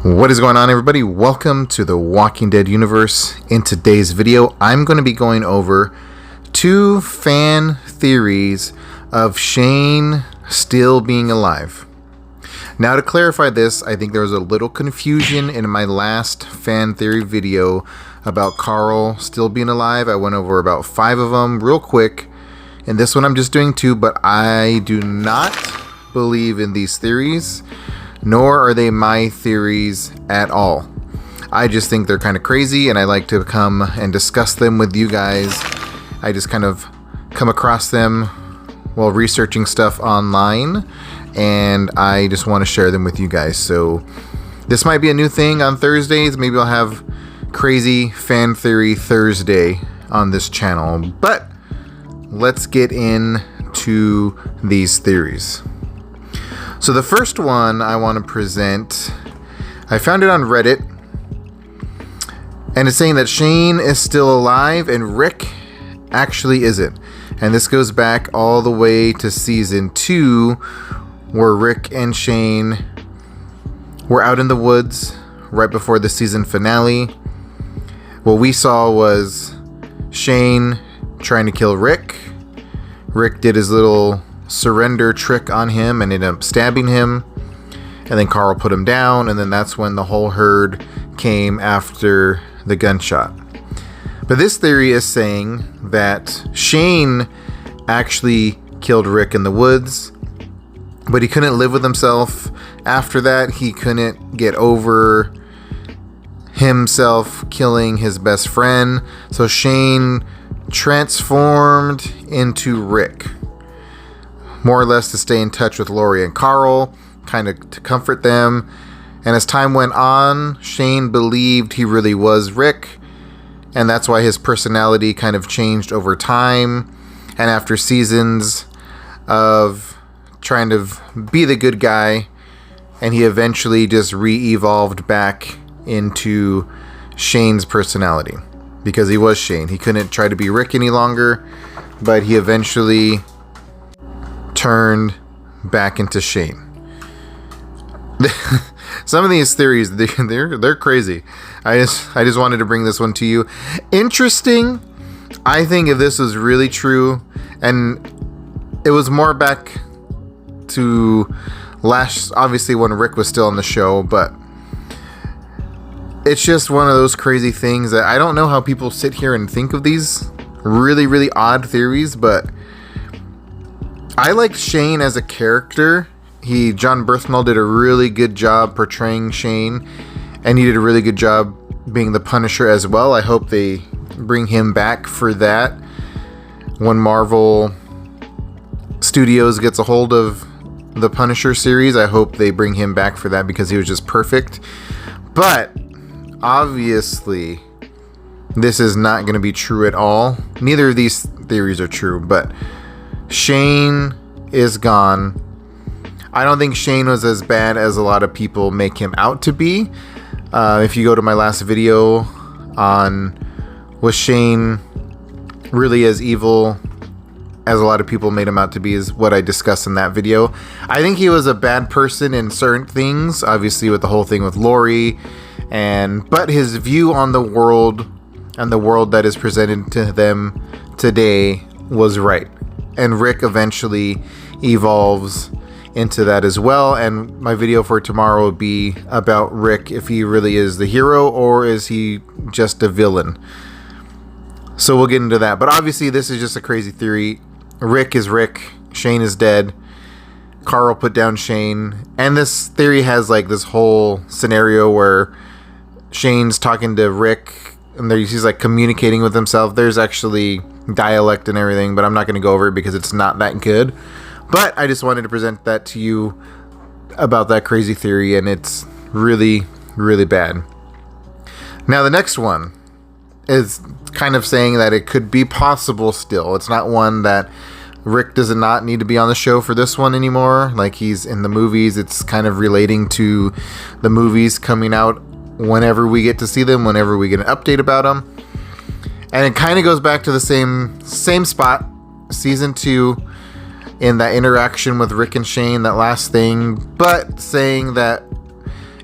What is going on, everybody? Welcome to the Walking Dead universe. In today's video, I'm going to be going over 2 fan theories of Shane still being alive. Now, to clarify this, I think there was a little confusion in my last fan theory video about Carl still being alive. I went over about 5 of them real quick. In this one, I'm just doing 2, but I do not believe in these theories, nor are they my theories at all. I just think they're kind of crazy, and I like to come and discuss them with you guys. I just kind of come across them while researching stuff online, and I just want to share them with you guys. So this might be a new thing on Thursdays. Maybe I'll have Crazy Fan Theory Thursday on this channel. But let's get into these theories. So the first one I want to present, I found it on Reddit, and it's saying that Shane is still alive and Rick actually isn't. And this goes back all the way to season 2, where Rick and Shane were out in the woods right before the season finale. What we saw was Shane trying to kill Rick. Rick did his little surrender trick on him and ended up stabbing him, and then Carl put him down, and then that's when the whole herd came after the gunshot. But this theory is saying that Shane actually killed Rick in the woods, but he couldn't live with himself after that. He couldn't get over himself killing his best friend, so Shane transformed into Rick, more or less to stay in touch with Lori and Carl, kind of to comfort them. And as time went on, Shane believed he really was Rick, and that's why his personality kind of changed over time. And after seasons of trying to be the good guy, and he eventually just re-evolved back into Shane's personality, because he was Shane. He couldn't try to be Rick any longer, but he eventually turned back into Shane. Some of these theories, they're crazy. I just wanted to bring this one to you. Interesting. I think if this was really true, and it was more back to last, obviously when Rick was still on the show, but it's just one of those crazy things that I don't know how people sit here and think of these really, really odd theories, but I liked Shane as a character. John Berthnall did a really good job portraying Shane, and he did a really good job being the Punisher as well. I hope they bring him back for that when Marvel Studios gets a hold of the Punisher series. I hope they bring him back for that, because he was just perfect. But obviously this is not going to be true at all. Neither of these theories are true, but Shane is gone. I don't think Shane was as bad as a lot of people make him out to be. If you go to my last video on was Shane really as evil as a lot of people made him out to be, is what I discussed in that video. I think he was a bad person in certain things, obviously with the whole thing with Lori, but his view on the world and the world that is presented to them today was right. And Rick eventually evolves into that as well. And my video for tomorrow will be about Rick, if he really is the hero or is he just a villain. So we'll get into that. But obviously this is just a crazy theory. Rick is Rick. Shane is dead. Carl put down Shane. And this theory has like this whole scenario where Shane's talking to Rick, and he's like communicating with himself. There's actually dialect and everything, but I'm not going to go over it because it's not that good. But I just wanted to present that to you about that crazy theory, and it's really, really bad. Now the next one is kind of saying that it could be possible still. It's not one that Rick does not need to be on the show for this one anymore. Like he's in the movies. It's kind of relating to the movies coming out whenever we get to see them, whenever we get an update about them. And it kind of goes back to the same spot, season 2, in that interaction with Rick and Shane, that last thing, but saying that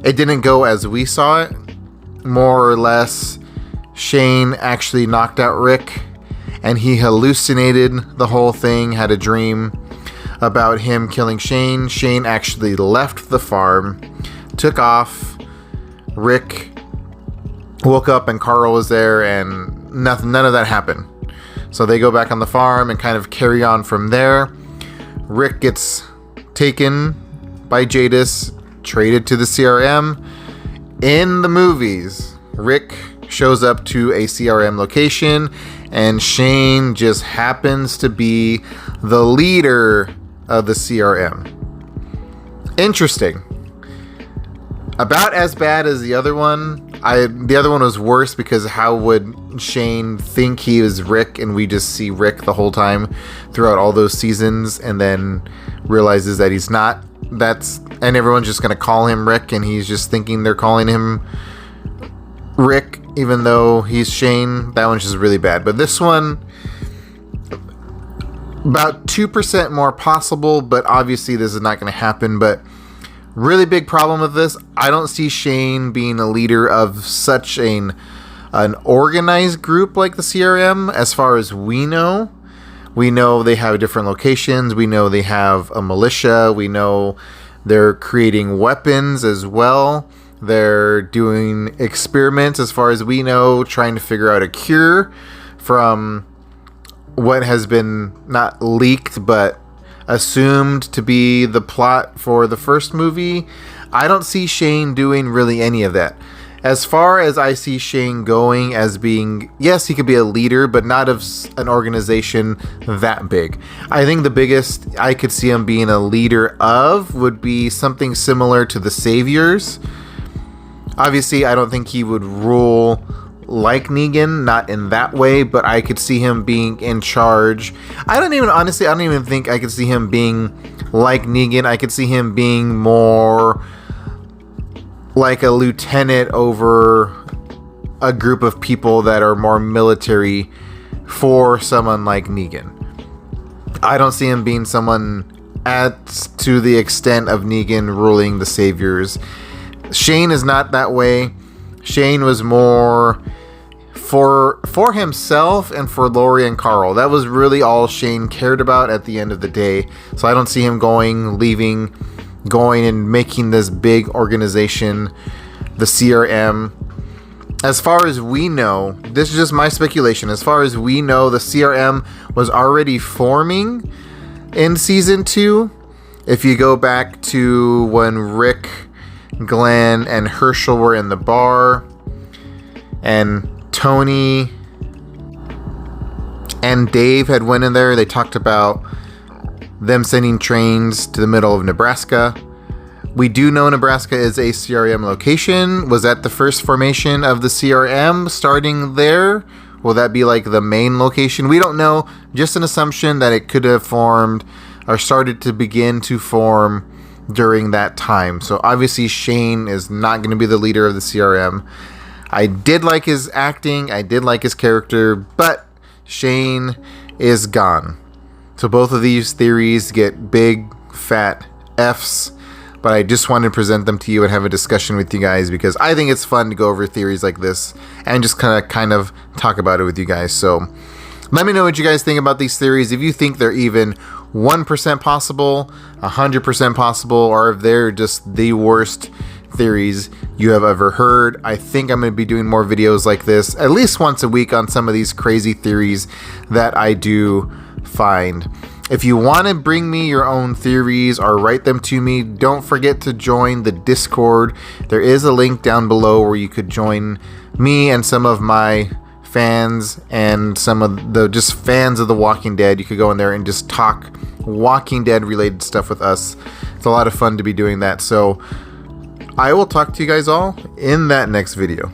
it didn't go as we saw it. More or less, Shane actually knocked out Rick, and he hallucinated the whole thing, had a dream about him killing Shane. Shane actually left the farm, took off. Rick woke up and Carl was there, and none of that happened. So they go back on the farm and kind of carry on from there. Rick gets taken by Jadis, traded to the CRM. In the movies, Rick shows up to a CRM location, and Shane just happens to be the leader of the CRM. Interesting. About as bad as the other one. The other one was worse because how would Shane think he is Rick, and we just see Rick the whole time throughout all those seasons, and then realizes that he's not. And everyone's just gonna call him Rick, and he's just thinking they're calling him Rick, even though he's Shane. That one's just really bad. But this one, about 2% more possible, but obviously this is not going to happen. But really big problem with this, I don't see Shane being a leader of such an organized group like the CRM. As far as we know they have different locations. We know they have a militia. We know they're creating weapons as well. They're doing experiments, as far as we know, trying to figure out a cure from what has been not leaked, but assumed to be the plot for the first movie. I don't see Shane doing really any of that. As far as I see Shane going as being, yes, he could be a leader, but not of an organization that big. I think the biggest I could see him being a leader of would be something similar to the Saviors. Obviously, I don't think he would rule like Negan, not in that way, but I could see him being in charge. I don't even think I could see him being like Negan. I could see him being more like a lieutenant over a group of people that are more military for someone like Negan. I don't see him being someone to the extent of Negan ruling the Saviors. Shane is not that way. Shane was more for himself and for Lori and Carl. That was really all Shane cared about at the end of the day. So I don't see him going and making this big organization, the CRM. As far as we know, this is just my speculation. As far as we know, the CRM was already forming in season 2. If you go back to when Rick, Glenn, and Herschel were in the bar, and Tony and Dave had went in there, they talked about them sending trains to the middle of Nebraska. We do know Nebraska is a CRM location. Was that the first formation of the CRM starting there? Will that be like the main location? We don't know. Just an assumption that it could have formed or started to begin to form during that time. So obviously Shane is not going to be the leader of the CRM. I did like his acting. I did like his character, but Shane is gone. So both of these theories get big, fat Fs, but I just wanted to present them to you and have a discussion with you guys because I think it's fun to go over theories like this and just kind of talk about it with you guys. So let me know what you guys think about these theories. If you think they're even 1% possible, 100% possible, or if they're just the worst theories you have ever heard. I think I'm going to be doing more videos like this at least once a week on some of these crazy theories that I do find. If you want to bring me your own theories or write them to me, don't forget to join the Discord. There is a link down below where you could join me and some of my fans and some of the just fans of The Walking Dead. You could go in there and just talk Walking Dead related stuff with us. It's a lot of fun to be doing that. So I will talk to you guys all in that next video.